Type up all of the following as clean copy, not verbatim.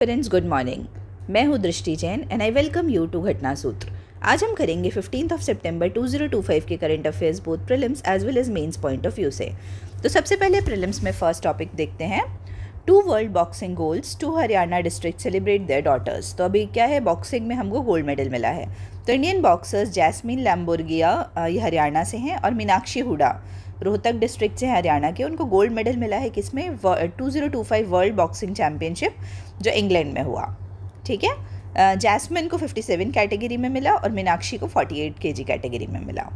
Friends, good morning. मैं हूं Drishti Jain and I welcome you to Ghatna Sutra. आज हम करेंगे 15 सितंबर 2025 के current affairs both prelims as well as mains point of view से। तो सबसे पहले प्रीलिम्स में फर्स्ट टॉपिक देखते हैं। 2 world boxing golds, 2 Haryana district celebrate their daughters. तो अभी क्या है, बॉक्सिंग में हमको गोल्ड मेडल मिला है। तो इंडियन बॉक्सर्स जैस्मिन लैम्बोर्गिया ये हरियाणा से हैं और मीनाक्षी हुडा रोहतक डिस्ट्रिक्ट से हरियाणा के, उनको गोल्ड मेडल मिला है किसमें, 2025 वर्ल्ड बॉक्सिंग चैम्पियनशिप जो इंग्लैंड में हुआ। ठीक है, जैस्मिन को 57 कैटेगरी में मिला और मीनाक्षी को 48 केजी कैटेगरी में मिला।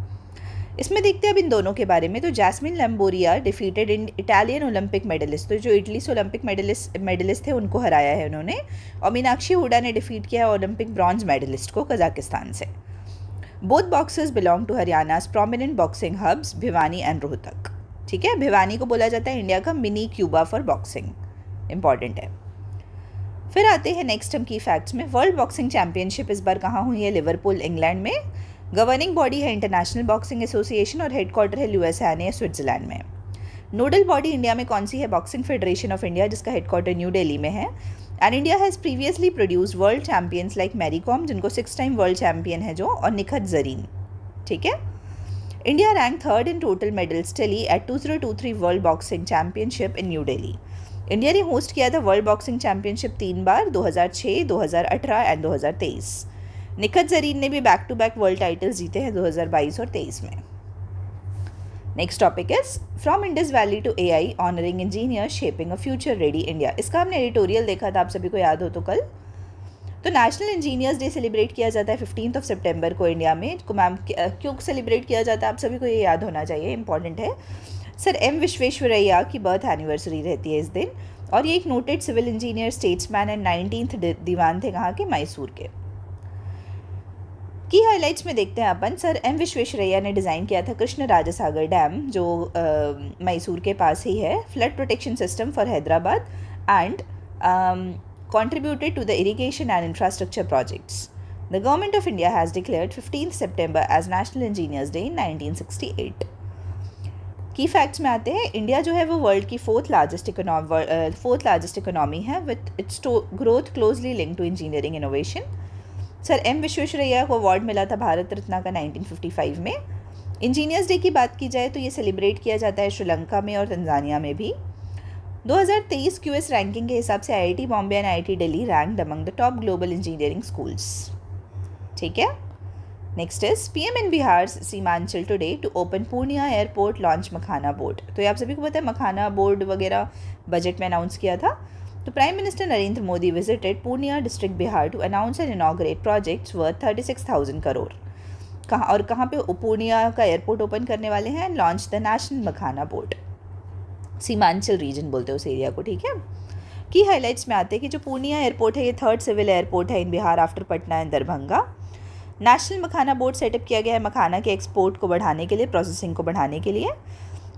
इसमें देखते हैं अब इन दोनों के बारे में। तो Jaismine Lamboria defeated in Italian Olympic medallist, तो जो इटली से ओलंपिक मेडलिस्ट थे उनको हराया है उन्होंने। और मीनाक्षी हुडा ने डिफीट किया है ओलंपिक ब्रॉन्ज मेडलिस्ट को कजाकिस्तान से। Both boxers belong to Haryana's prominent boxing hubs Bhiwani and Rohtak. ठीक है, भिवानी को बोला जाता है इंडिया का mini Cuba for boxing, important है। फिर आते हैं नेक्स्ट हम की फैक्ट्स में। वर्ल्ड बॉक्सिंग चैंपियनशिप इस बार कहाँ हुई है, लिवरपूल इंग्लैंड में। गवर्निंग बॉडी है इंटरनेशनल बॉक्सिंग एसोसिएशन और हेडक्वार्टर है ल्यूइसियाना स्विट्जरलैंड में। नोडल बॉडी इंडिया में कौन सी है, बॉक्सिंग फेडरेशन ऑफ इंडिया, जिसका हेडक्वार्टर न्यू दिल्ली में है। And India has previously produced world champions like Mary Kom, जिनको 6 टाइम वर्ल्ड चैंपियन है जो, और निखत जरीन। ठीक है, India rank 3rd in total medals tally at 2023 world boxing championship in New Delhi. India ने होस्ट किया था वर्ल्ड बॉक्सिंग चैंपियनशिप 3 बार, 2006, 2018 एंड 2023। निखत जरीन ने भी back to back world titles जीते हैं 2022 और 23 में। Next topic is from Indus valley to AI honouring engineer shaping a future ready India. इसका हमने एडिटोरियल देखा था, आप सभी को याद हो तो कल। तो नेशनल इंजीनियर्स डे सेलिब्रेट किया जाता है 15 सितंबर को इंडिया में। मैम क्यों सेलिब्रेट किया जाता है आप सभी को ये याद होना चाहिए, इंपॉर्टेंट है। सर एम विश्वेश्वरैया की बर्थ एनिवर्सरी रहती है इस दिन। और ये एक noted civil engineer, statesman and 19th दीवान थे कहाँ के, मैसूर के। की हाइलाइट्स में देखते हैं अपन। सर एम विश्वेश्वरैया ने डिज़ाइन किया था कृष्ण राजसागर डैम, जो मैसूर के पास ही है, flood protection system for Hyderabad and contributed to the irrigation and infrastructure projects. The Government of India has declared 15th September as National Engineers Day in 1968. की फैक्ट्स में आते हैं। इंडिया जो है वो वर्ल्ड की फोर्थ लार्जेस्ट इकोनॉमी है with its growth closely link to engineering innovation. Sir M Visvesvaraya को अवार्ड मिला था भारत रत्न का 1955 में। इंजीनियर्स डे की बात की जाए तो ये सेलिब्रेट किया जाता है श्रीलंका में और तंजानिया में भी। 2023 क्यूएस रैंकिंग के हिसाब से IIT Bombay and IIT Delhi ranked among the top global engineering schools. ठीक है, next is PM in Bihar Seemanchal today to open Purnia airport launch makhana board. तो ये आप सभी को पता है, मखाना बोर्ड वगैरह बजट में अनाउंस किया था। तो prime minister Narendra Modi visited Purnia district Bihar to announce and inaugurate projects worth 36,000 crore. कहाँ पे पूर्णिया का एयरपोर्ट ओपन करने वाले हैं, launch the national makhana board. Seemanchal region बोलते हैं उस एरिया को। ठीक है, की हाइलाइट्स में आते हैं कि जो पूर्णिया एयरपोर्ट है ये 3rd सिविल एयरपोर्ट है in Bihar after Patna and Darbhanga. National makhana board set up किया गया है मखाना के एक्सपोर्ट को बढ़ाने के लिए, प्रोसेसिंग को बढ़ाने के लिए।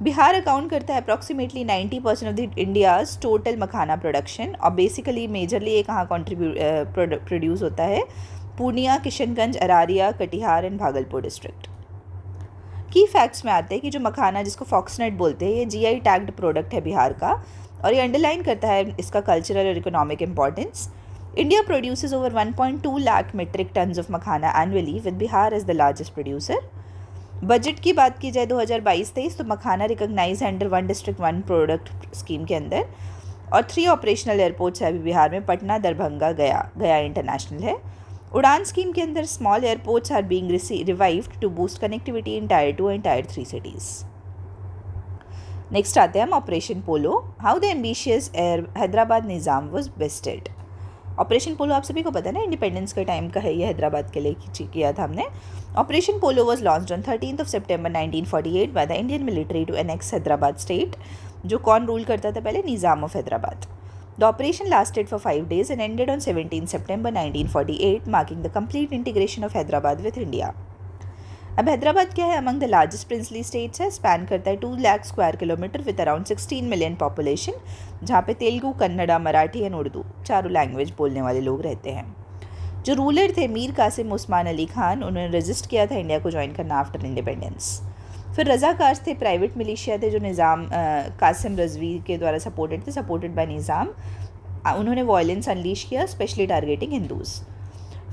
बिहार अकाउंट करता है approximately 90% of the India's total makhana production. और बेसिकली मेजरली ये कहाँ प्रोड्यूस होता है, पूर्णिया, किशनगंज, अरारिया, कटिहार एंड भागलपुर डिस्ट्रिक्ट। की फैक्ट्स में आते हैं कि जो मखाना, जिसको फॉक्सनट बोलते हैं, ये जीआई टैग्ड प्रोडक्ट है बिहार का और ये अंडरलाइन करता है इसका कल्चरल और economic importance. India produces over 1.2 lakh metric tonnes of makhana annually with Bihar as the largest producer. Budget की बात की जाए 2022-23 तो makhana recognise under 1 district 1 product scheme के अंदर। और 3 ऑपरेशनल एयरपोर्ट्स है अभी बिहार में, पटना, दरभंगा, गया इंटरनेशनल है। उड़ान स्कीम के अंदर small airports are being revived to boost connectivity in Tier 2 and Tier 3 cities. Next आते हैं हम Operation Polo, how the ambitious air Hyderabad Nizam was bested. Operation Polo आप सभी को पता है ना, इंडिपेंडेंस के टाइम का है ये, हैदराबाद के लिए किया था हमने। Operation Polo was launched on 13th September 1948 by the Indian military to annex Hyderabad state. जो कौन रूल करता था पहले, Nizam of Hyderabad. The operation lasted for 5 days and ended on 17 September 1948, marking the complete integration of Hyderabad with India. अब हैदराबाद क्या है, among the largest princely states है, span करता है 2 lakh square kilometre with around 16 million population, जहाँ पे तेलुगु, कन्नड़ा, मराठी एंड उर्दू चारों language बोलने वाले लोग रहते हैं। जो रूलर थे मीर कासिम उस्मान अली खान, उन्होंने रजिस्ट किया था इंडिया को ज्वाइन करना आफ्टर इंडिपेंडेंस। फिर रज़ाकार्स थे, प्राइवेट मिलिशिया थे जो निज़ाम कासिम रजवी के द्वारा सपोर्टेड बाय निज़ाम। उन्होंने वॉयलेंस अनलीश किया, स्पेशली टारगेटिंग हिंदूज़।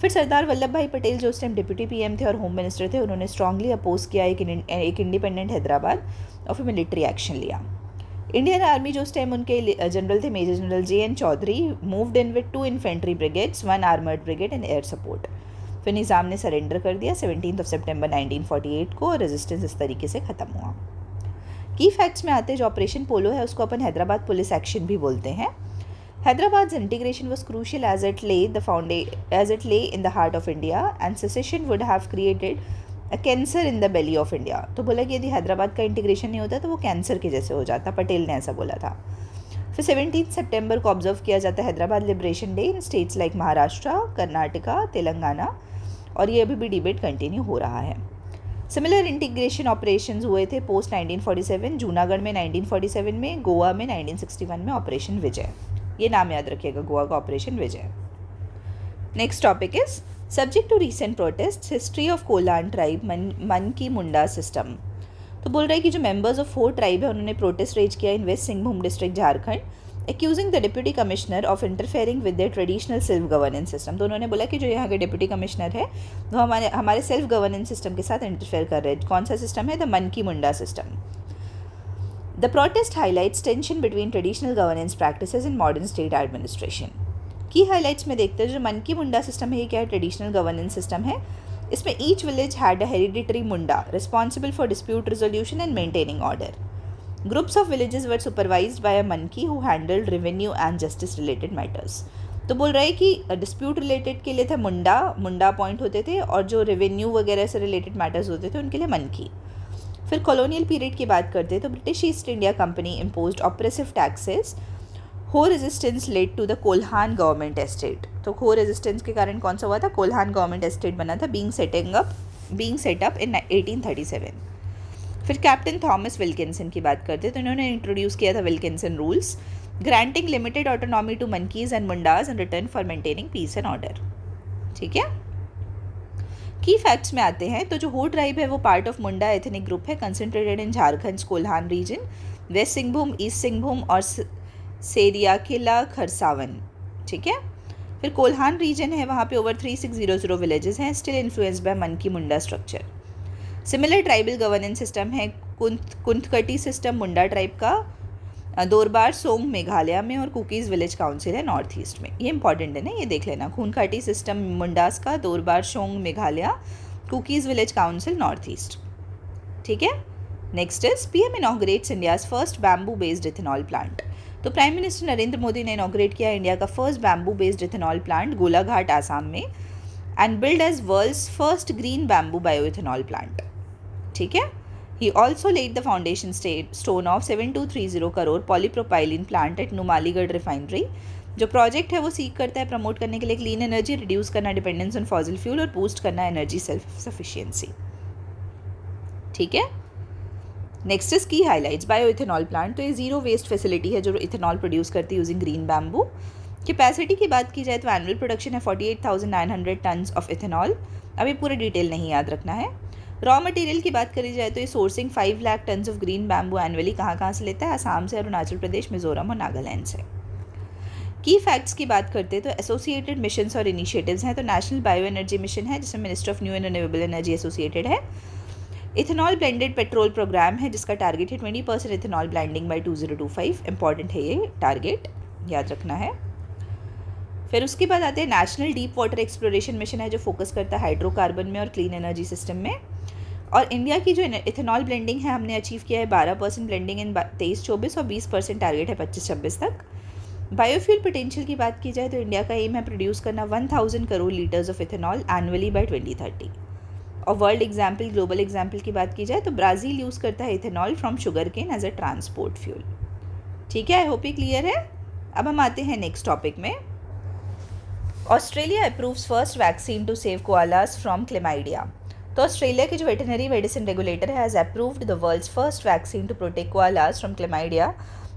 फिर सरदार वल्लभ भाई पटेल जो उस टाइम डिप्टी पीएम थे और होम मिनिस्टर थे, उन्होंने स्ट्रांगली अपोज किया एक इंडिपेंडेंट हैदराबाद और फिर मिलिट्री एक्शन लिया। इंडियन आर्मी जो उस टाइम उनके जनरल थे major general JN Chaudhuri, moved in with 2 infantry brigades, 1 armoured brigade and air support. फिर निज़ाम ने सरेंडर कर दिया 17 सितंबर 1948 को और रेजिस्टेंस इस तरीके से ख़त्म हुआ। की फैक्ट्स में आते जो ऑपरेशन पोलो है उसको अपन हैदराबाद पुलिस एक्शन भी बोलते हैं। Hyderabad's integration was crucial as it lay in the heart of India, and secession would have created a cancer in the belly of India। तो बोला कि यदि हैदराबाद का इंटीग्रेशन नहीं होता तो वो कैंसर के जैसे हो जाता, पटेल ने ऐसा बोला था। फिर 17 सितंबर को ऑब्जर्व किया जाता है Hyderabad liberation day in states like Maharashtra, Karnataka, Telangana, और ये अभी भी डिबेट कंटिन्यू हो रहा है। सिमिलर इंटीग्रेशन ऑपरेशंस हुए थे पोस्ट 1947, जूनागढ़ में 1947 में, गोवा में 1961 में ऑपरेशन विजय। ये नाम याद रखिएगा, गोवा का operation Vijay. Next topic is subject to recent protest, history of कोलान ट्राइब, मन की मुंडा सिस्टम। तो बोल रहा है कि जो मेंबर्स ऑफ 4 ट्राइब है उन्होंने प्रोटेस्ट रेज किया in west Singhbhum district Jharkhand, accusing the deputy commissioner of interfering with the traditional self governance system. तो उन्होंने बोला कि जो यहाँ के डिप्टी कमिश्नर है वो हमारे सेल्फ गवर्नेंस सिस्टम के साथ इंटरफेयर कर रहे हैं। कौन सा सिस्टम है? द मन की मुंडा system. The protest highlights tension between traditional governance practices and modern state administration। की हाईलाइट्स में देखते हैं जो मन की मुंडा सिस्टम है, ये क्या है? ट्रेडिशनल गवर्नेंस सिस्टम है। इसमें each village had a hereditary Munda responsible for dispute resolution and maintaining order. Groups of villages were supervised by a Manki who handled revenue and justice related matters. तो बोल रहा है कि डिस्प्यूट रिलेटेड के लिए थे मुंडा पॉइंट होते थे, और जो रेवेन्यू वगैरह से रिलेटेड मैटर्स होते थे उनके लिए मनकी। फिर कॉलोनियल पीरियड की बात करते हैं तो British East India Company imposed oppressive taxes. Ho resistance led to the Kolhan government estate. तो हो रेजिस्टेंस के कारण कौन सा हुआ था? कोल्हान गवर्नमेंट एस्टेट बना था, बीइंग सेटअप इन 1837। फिर कैप्टन थॉमस विल्किंसन की बात करते हैं तो इन्होंने इंट्रोड्यूस किया था Wilkinson rules, granting limited autonomy to Mankis and Mundas in return for maintaining peace and order. ठीक है। की फैक्ट्स में आते हैं तो जो हो ट्राइब है वो part of Munda ethnic group है, concentrated in Jharkhand Kolhan region, west Singhbhum, east Singhbhum और सेरियाकेला खरसावन। ठीक है। फिर कोल्हान रीजन है, वहाँ पे ओवर 3600 विलेजेस हैं, स्टिल इन्फ्लुएंस्ड बाय मन की Munda structure. Similar tribal governance system है कुंथकटी सिस्टम मुंडा ट्राइब का, दोरबार सोंग मेघालय में, और कुकीज़ विलेज काउंसिल है नॉर्थ ईस्ट में। ये इंपॉर्टेंट है ना, ये देख लेना। खूनखाटी सिस्टम मुंडास का, Dorbar Shnong Meghalaya, Kukis village council north east. ठीक है। Next is PM inaugurates India's first bamboo based ethanol plant. तो प्राइम मिनिस्टर नरेंद्र मोदी ने इनॉग्रेट किया इंडिया का first bamboo based ethanol plant Golaghat Assam में, and build as world's first green bamboo bio ethanol plant. ठीक है। He also laid the foundation stone of 7230 crore polypropylene plant at Numaligarh refinery. जो project है वो सीख करता है प्रमोट करने के लिए क्लीन एनर्जी, रिड्यूस करना डिपेंडेंस ऑन फॉसिल फ्यूल और बूस्ट करना एनर्जी सेल्फ सफिशिएंसी। ठीक है। नेक्स्ट इज की हाईलाइट्स बायो इथेनॉल प्लांट। तो ये जीरो वेस्ट फैसिलिटी है जो इथेनॉल प्रोड्यूस करती है यूजिंग ग्रीन बैम्बू। कैपेसिटी की बात की जाए तो एनुअल प्रोडक्शन है 48,900 टन्स ऑफ इथेनॉल। अभी पूरा डिटेल नहीं याद रखना है। रॉ मटेरियल की बात करी जाए तो ये sourcing 5 lakh tons of green bamboo annually कहाँ से लेता है? आसाम से, अरुणाचल प्रदेश, मिजोरम और नागालैंड से। की फैक्ट्स की बात करते हैं तो एसोसिएटेड मिशंस और इनिशिएटिव्स हैं। तो नेशनल बायो एनर्जी मिशन है जिसमें minister of new and renewable energy associated है। इथेनॉल ब्लेंडेड पेट्रोल प्रोग्राम है जिसका टारगेट है 20% इथेनॉल ब्लेंडिंग बाय 2025। इंपॉर्टेंट है ये टारगेट, याद रखना है। फिर उसके बाद आते हैं national deep water exploration mission है जो फोकस करता है हाइड्रोकार्बन में और क्लीन एनर्जी सिस्टम में। और इंडिया की जो इथेनॉल ब्लेंडिंग है हमने अचीव किया है 12% ब्लेंडिंग इन 23-24 और 20% टारगेट है 25-26 तक। बायोफ्यूल पोटेंशियल की बात की जाए तो इंडिया का एम है प्रोड्यूस करना 1000 crore litres of ethanol annually by 2030। और वर्ल्ड एग्जाम्पल, ग्लोबल एग्जाम्पल की बात की जाए तो ब्राज़ील यूज़ करता है ethanol from sugar cane as a transport fuel. ठीक है, आई होप ये क्लियर है। अब हम आते हैं नेक्स्ट टॉपिक में। Australia approves first vaccine to save koalas from chlamydia. तो ऑस्ट्रेलिया के जो वेटरनरी मेडिसिन रेगुलेटर है has approved the world's first vaccine to protect koalas from chlamydia.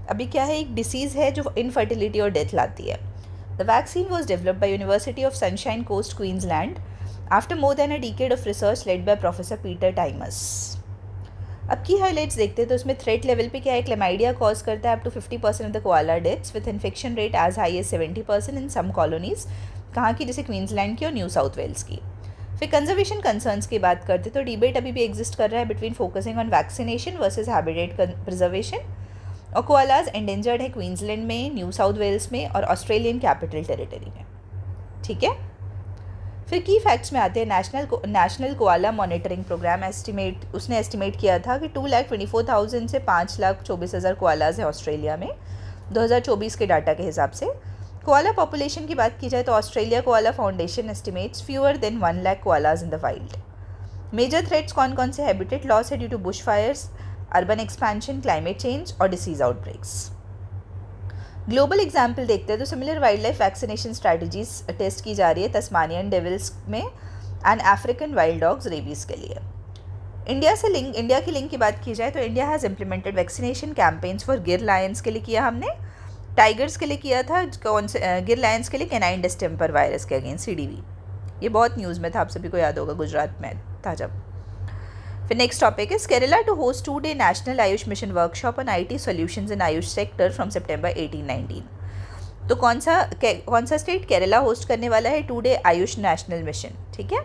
अभी क्या है, एक डिसीज़ है जो इनफर्टिलिटी और डेथ लाती है। The vaccine was developed by University of Sunshine Coast Queensland after more than a decade of research led by Professor Peter Timms. अब की हाईलाइट्स देखते हैं तो उसमें थ्रेट लेवल पे क्या है, क्लेमाइडिया कॉज करता है up to 50% of the koala deaths with infection rate as high as 70% in some colonies, कहाँ की, जैसे क्वींसलैंड की और न्यू साउथ वेल्स की। फिर कंजर्वेशन कंसर्न्स की बात करते तो डिबेट अभी भी एग्जिस्ट कर रहा है between focusing on vaccination versus habitat preservation. और कोआलाज एंडेंजर्ड है क्वींसलैंड में, न्यू साउथ वेल्स में और ऑस्ट्रेलियन कैपिटल टेरिटरी में। ठीक है, फिर की फैक्ट्स में आते हैं। नेशनल कोआला मॉनिटरिंग प्रोग्राम उसने एस्टिमेट किया था कि 2,24,000 से 5,24,000 कोआलाज हैं ऑस्ट्रेलिया में 2024 के डाटा के हिसाब से। कोआला पॉपुलेशन की बात की जाए तो Australia koala foundation estimates fewer than 1 lakh koalas in the wild. Major threats कौन कौन से, हैबिटेट लॉस है due to bush fires, urban expansion, climate change और डिसीज आउटब्रेक्स। ग्लोबल एग्जाम्पल देखते हैं तो similar wild life vaccination strategies test की जा रही है तस्मानियन डेविल्स में and African wild dogs rabies के लिए। इंडिया की लिंक की बात की जाए तो India has implemented vaccination campaigns for गिर लायंस के लिए किया हमने, टाइगर्स के लिए किया था, कौन से गिर लायंस के लिए कैनाइन डिस्टेम्पर वायरस के अगेंस्ट CDV। ये बहुत न्यूज़ में था, आप सभी को याद होगा, गुजरात में था जब। फिर next topic is Kerala to host 2-day national AYUSH mission workshop on IT solutions in AYUSH sector from सितंबर 18-19। तो कौन सा स्टेट केरला होस्ट करने वाला है 2-day आयुष नेशनल मिशन। ठीक है,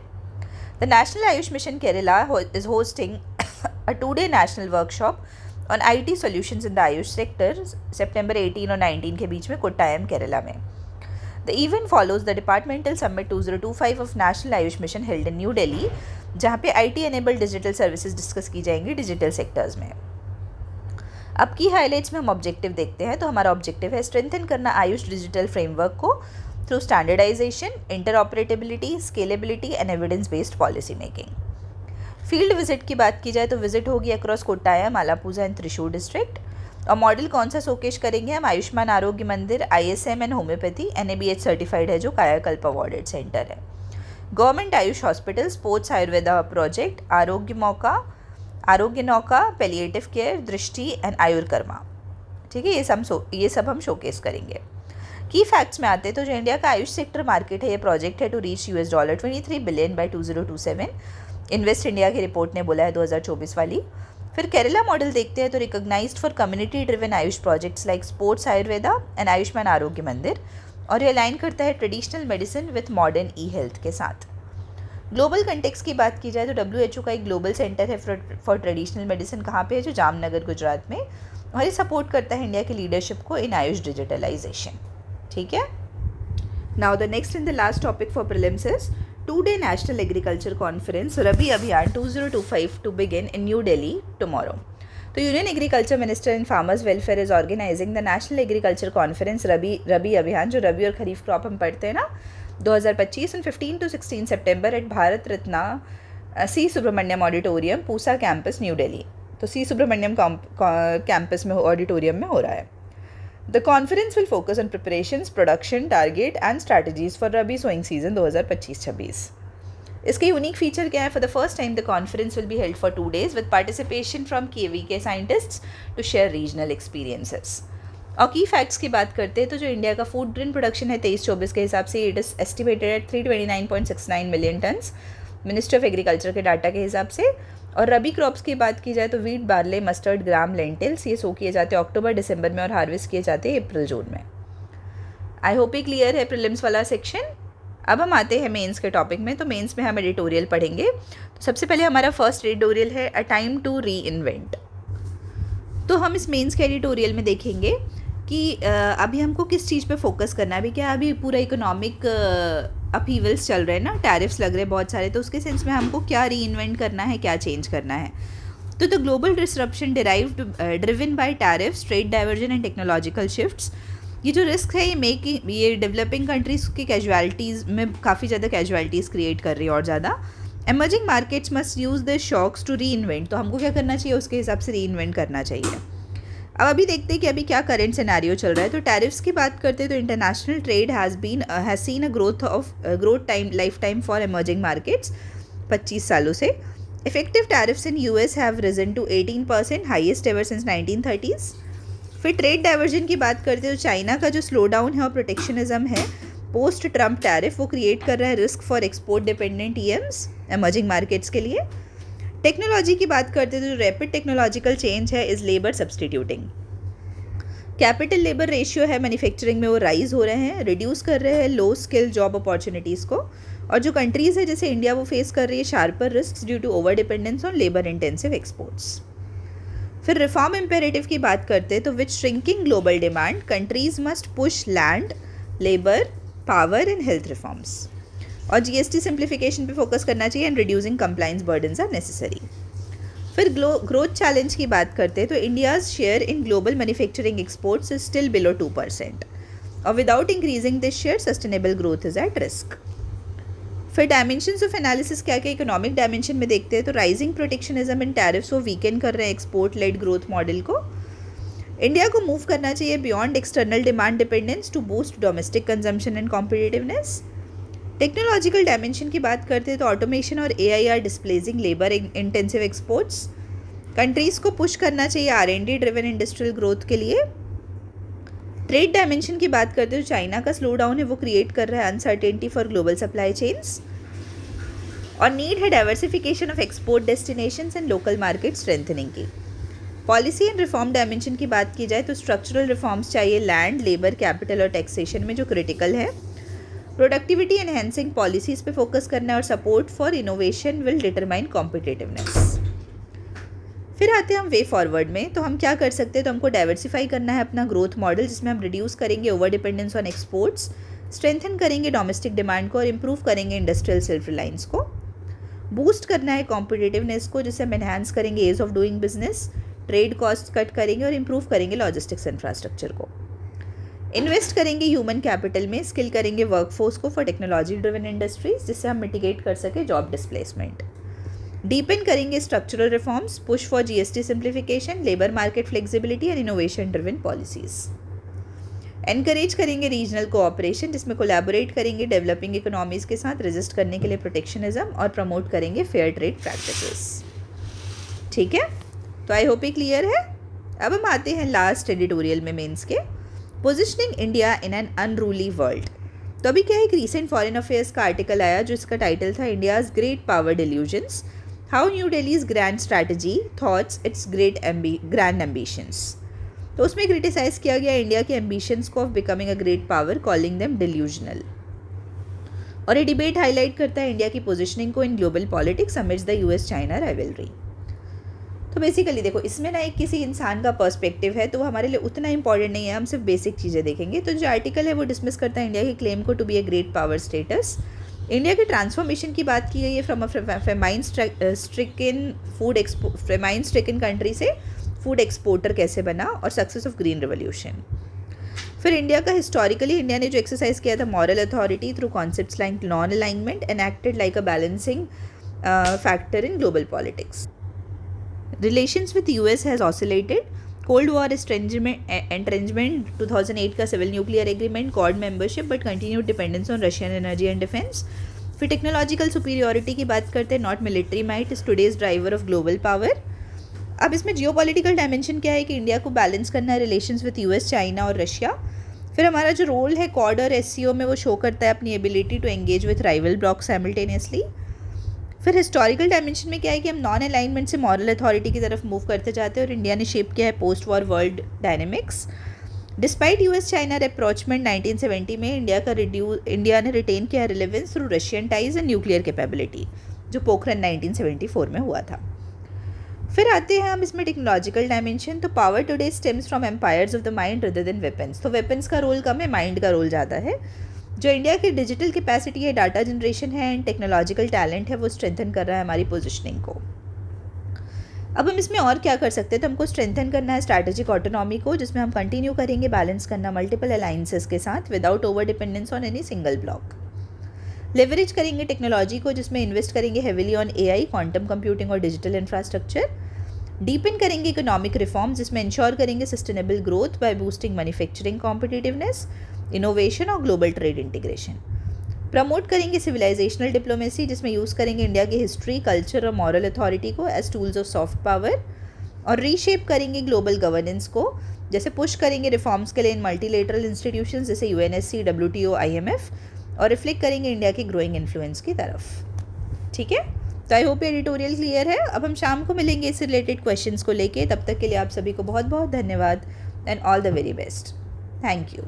the national AYUSH mission Kerala is hosting a 2-day national workshop on IT solutions in the AYUSH sector सितंबर 18 और 19 के बीच में कोट्टायम केरला में। The event follows the Departmental Summit 2025 of National Ayush Mission held in New Delhi, जहाँ पे IT enabled digital services discuss की जाएंगी digital sectors में। अब की हाईलाइट्स में हम ऑब्जेक्टिव देखते हैं तो हमारा ऑब्जेक्टिव है स्ट्रेंथन करना आयुष डिजिटल फ्रेमवर्क को through standardisation, interoperability, scalability and evidence based policy making. Field visit की बात की जाए तो विजिट होगी across Kottayam, Alappuzha and Thrissur district. और मॉडल कौन सा शोकेश करेंगे हम, Ayushman Arogya Mandir, ISM and homeopathy NABH certified है जो कायाकल्प अवॉर्डेड सेंटर है। Government AYUSH hospital, sports Ayurveda project, Arogya Nauka, palliative care, Drishti and Ayurkarma. ठीक है, ये सब हम शोकेस करेंगे। की फैक्ट्स में आते हैं तो जो इंडिया का आयुष सेक्टर मार्केट है, ये प्रोजेक्ट है to reach $23 billion by 2027, invest India की रिपोर्ट ने बोला है 2024 वाली। फिर केरला मॉडल देखते हैं तो recognised for community driven AYUSH projects like sports Ayurveda and Ayushman Arogya Mandir, और ये अलाइन करता है traditional medicine with modern health के साथ। ग्लोबल कंटेक्स्ट की बात की जाए तो WHO का एक ग्लोबल सेंटर है फॉर ट्रेडिशनल मेडिसिन, कहाँ पे है, जो जामनगर गुजरात में, और ये सपोर्ट करता है इंडिया की लीडरशिप को इन आयुष डिजिटलाइजेशन। ठीक है, now the next and the last topic for prelims is 2-day National Agriculture Conference Rabi Abhiyan 2025 to begin in New Delhi tomorrow. तो union agriculture minister and farmers welfare is organising the national agriculture conference Rabi Abhiyan, जो रबी और खरीफ crop हम पढ़ते हैं ना, 2025 और 15 to 16 सितंबर at Bharat Ratna C Subramaniam auditorium, Pusa campus, New Delhi. तो C सुब्रमण्यम कैंपस में ऑडिटोरियम में हो रहा है। The conference will focus on preparations, production, target and strategies for Rabi sowing season 2025-26। इसके यूनिक फीचर क्या है, for the first time the conference will be held for 2 days with participation from KVK scientists to share regional experiences. और की facts की बात करते हैं तो जो इंडिया का फूड ग्रेन प्रोडक्शन है 23-24 के हिसाब से, it is estimated at 329.69 million turns ministry of agriculture के डाटा के हिसाब से। और रबी क्रॉप्स की बात की जाए तो वीट, बार्ले, मस्टर्ड, ग्राम, लेंटिल्स, ये सो किए जाते हैं अक्टूबर-दिसंबर में और हार्वेस्ट किए जाते हैं अप्रैल-जून में। आई होप ये क्लियर है प्रीलिम्स वाला सेक्शन। अब हम आते हैं मेंस के टॉपिक में। तो मेंस में हम एडिटोरियल पढ़ेंगे। तो सबसे पहले हमारा फर्स्ट एडिटोरियल है a time to reinvent. तो हम इस मेंस के एडिटोरियल में देखेंगे कि अभी हमको किस चीज़ पे फोकस करना है। अभी क्या, अभी पूरा इकोनॉमिक अपहीवल्स चल रहे हैं ना, टैरिफ्स लग रहे हैं बहुत सारे, तो उसके सेंस में हमको क्या री इन्वेंट करना है, क्या चेंज करना है। तो the global disruption driven by tariffs, trade diversion and technological shifts. ये जो रिस्क है ये डेवलपिंग कंट्रीज़ की कैजुअलिटीज़ में काफ़ी ज़्यादा कैजुअलिटीज़ क्रिएट कर रही है और ज़्यादा। Emerging markets must use the shocks to reinvent. तो हमको क्या करना चाहिए, उसके हिसाब से री इन्वेंट करना चाहिए। अब अभी देखते हैं कि अभी क्या करंट सिनेरियो चल रहा है। तो टैरिफ्स की बात करते हैं तो international trade has seen a growth lifetime for emerging markets 25 सालों से। Effective tariffs in US have risen to 18%, highest ever since 1930s। फिर ट्रेड डाइवर्जन की बात करते हैं तो चाइना का जो स्लो डाउन है और प्रोटेक्शनिज्म है पोस्ट ट्रम्प टैरिफ, वो क्रिएट कर रहा है risk for export dependent EMs emerging markets के लिए। टेक्नोलॉजी की बात करते हैं तो जो रैपिड टेक्नोलॉजिकल चेंज है is labour substituting. Capital labour ratio है मैन्युफैक्चरिंग में वो राइज हो रहे हैं, रिड्यूस कर रहे हैं लो स्किल जॉब अपॉर्चुनिटीज़ को। और जो कंट्रीज़ है जैसे इंडिया वो फेस कर रही है sharper risk due to over dependence on labour intensive exports. फिर रिफॉर्म इम्पेरेटिव की बात करते हैं तो which shrinking global demand countries must push land, labour, power and health reforms. और जीएसटी सिंप्लीफिकेशन पे फोकस करना चाहिए and reducing compliance burdens are necessary. फिर ग्रोथ चैलेंज की बात करते हैं तो India's share in global manufacturing exports is still below 2% और without increasing this share sustainable growth is at risk. फिर डायमेंशंस ऑफ एनालिसिस क्या क्या इकोनॉमिक डायमेंशन में देखते हैं तो राइजिंग प्रोटेक्शनिज्म एंड टैरिफ्स वो वीकेन कर रहे हैं एक्सपोर्ट लेड ग्रोथ मॉडल को। इंडिया को मूव करना चाहिए beyond external demand dependence to boost domestic consumption and competitiveness. Technological dimension की बात करते हैं तो ऑटोमेशन और AI are displacing labour intensive exports. Countries को पुश करना चाहिए R&D ड्रिवन इंडस्ट्रियल ग्रोथ के लिए। ट्रेड डायमेंशन की बात करते हैं तो चाइना का स्लो डाउन है वो क्रिएट कर रहा है uncertainty for global supply chains. और नीड है diversification of export destinations and local market strengthening की। पॉलिसी एंड रिफॉर्म डायमेंशन की बात की जाए तो स्ट्रक्चरल रिफॉर्म्स चाहिए लैंड, लेबर, कैपिटल और टैक्सेशन में जो क्रिटिकल है। प्रोडक्टिविटी एनहेंसिंग पॉलिसीज़ पे फोकस करना है और support for innovation will determine competitiveness. फिर आते हैं हम वे फॉरवर्ड में, तो हम क्या कर सकते हैं, तो हमको डाइवर्सिफाई करना है अपना ग्रोथ मॉडल जिसमें हम रिड्यूस करेंगे over dependence on exports, strengthen करेंगे डोमेस्टिक डिमांड को और इम्प्रूव करेंगे इंडस्ट्रियल सेल्फ रिलायंस को। बूस्ट करना है कॉम्पिटिटिवनेस को जिससे हम एनहांस करेंगे ease of doing business, trade cost cut करेंगे और इम्प्रूव करेंगे लॉजिस्टिक्स इंफ्रास्ट्रक्चर को। इन्वेस्ट करेंगे ह्यूमन कैपिटल में, स्किल करेंगे वर्कफोर्स को फॉर टेक्नोलॉजी ड्रिवन इंडस्ट्रीज जिससे हम मिटिगेट कर सके जॉब डिस्प्लेसमेंट। डीपन करेंगे structural reforms, push for GST simplification, labour market flexibility and innovation driven policies. Encourage करेंगे रीजनल कोऑपरेशन जिसमें कोलैबोरेट करेंगे डेवलपिंग इकोनॉमीज के साथ रेजिस्ट करने के लिए प्रोटेक्शनिज्म और प्रमोट करेंगे फेयर ट्रेड प्रैक्टिसेस। ठीक है, तो आई होप ये क्लियर है। अब हम आते हैं लास्ट एडिटोरियल में मेंस के, positioning India in an unruly world. तो अभी क्या है, एक रीसेंट फॉरेन अफेयर्स का आर्टिकल आया जो इसका टाइटल था India's great power delusions, how new Delhi's grand strategy thoughts it's grand ambitions. तो उसमें क्रिटिसाइज़ किया गया इंडिया के एम्बिशंस को of becoming a great power, calling them delusional. और ये डिबेट हाईलाइट करता है इंडिया की पोजिशनिंग को इन global politics amidst the US China rivalry. तो बेसिकली देखो इसमें ना एक किसी इंसान का पर्सपेक्टिव है तो वो हमारे लिए उतना इंपॉर्टेंट नहीं है, हम सिर्फ बेसिक चीज़ें देखेंगे। तो जो आर्टिकल है वो डिसमिस करता है इंडिया के क्लेम को to be a great power status. India के ट्रांसफॉर्मेशन की बात की गई है from a famine stricken country से फूड एक्सपोर्टर कैसे बना और सक्सेस ऑफ ग्रीन रिवोल्यूशन। फिर इंडिया का हिस्टोरिकली इंडिया ने जो एक्सरसाइज किया था moral authority through concepts like non alignment and acted like a balancing factor in global politics. Relations with US has oscillated. Cold War entrenchment, 2008 का civil nuclear agreement, Quad membership but continued dependence on Russian energy and defense. फिर technological superiority की बात करते हैं, not military might is today's driver of global power. अब इसमें geopolitical dimension क्या है कि इंडिया को बैलेंस करना है रिलेशंस विद यूएस, चाइना और रशिया। फिर हमारा जो रोल है क्वाड और एससीओ में वो शो करता है अपनी ability to engage with rival bloc simultaneously. फिर हिस्टोरिकल डायमेंशन में क्या है कि हम नॉन अलाइनमेंट से मॉरल अथॉरिटी की तरफ मूव करते जाते हैं और इंडिया ने शेप किया है post war world dynamics. Despite US China rapprochement 1970 में इंडिया ने रिटेन किया relevance through Russian ties and nuclear capability जो पोखरन 1974 में हुआ था। फिर आते हैं हम इसमें टेक्नोलॉजिकल डायमेंशन। तो power today stems from empires of the mind rather than weapons. तो वेपन्स का रोल कम है, माइंड का रोल ज़्यादा है। जो इंडिया की डिजिटल कैपेसिटी है, डाटा जनरेशन है एंड टेक्नोलॉजिकल टैलेंट है वो स्ट्रेंथन कर रहा है हमारी पोजिशनिंग को। अब हम इसमें और क्या कर सकते हैं, तो हमको स्ट्रेंथन करना है स्ट्रैटेजिक ऑटोनॉमी को जिसमें हम कंटिन्यू करेंगे बैलेंस करना मल्टीपल अलाइंसेस के साथ without over dependence on any single bloc. Leverage करेंगे टेक्नोलॉजी को जिसमें इन्वेस्ट करेंगे heavily on AI, quantum computing और डिजिटल इंफ्रास्ट्रक्चर। डीपन करेंगे इकोनॉमिक रिफॉर्म जिसमें इंश्योर करेंगे sustainable growth by boosting manufacturing competitiveness, innovation और ग्लोबल ट्रेड इंटीग्रेशन। प्रमोट करेंगे सिविलाइजेशनल डिप्लोमेसी जिसमें यूज़ करेंगे इंडिया की हिस्ट्री, कल्चर और मॉरल अथॉरिटी को as tools of soft power. और रीशेप करेंगे ग्लोबल गवर्नेंस को, जैसे पुश करेंगे रिफॉर्म्स के लिए इन मल्टीलेटरल इंस्टीट्यूशंस जैसे यूएनएससी, डब्ल्यूटीओ, आईएमएफ और रिफ्लेक्ट करेंगे इंडिया की ग्रोइंग इन्फ्लुएंस की तरफ। ठीक है, तो आई होप एडिटोरियल क्लियर है। अब हम शाम को मिलेंगे इस रिलेटेड क्वेश्चंस को लेके। तब तक के लिए आप सभी को बहुत बहुत धन्यवाद and all the very best. Thank you.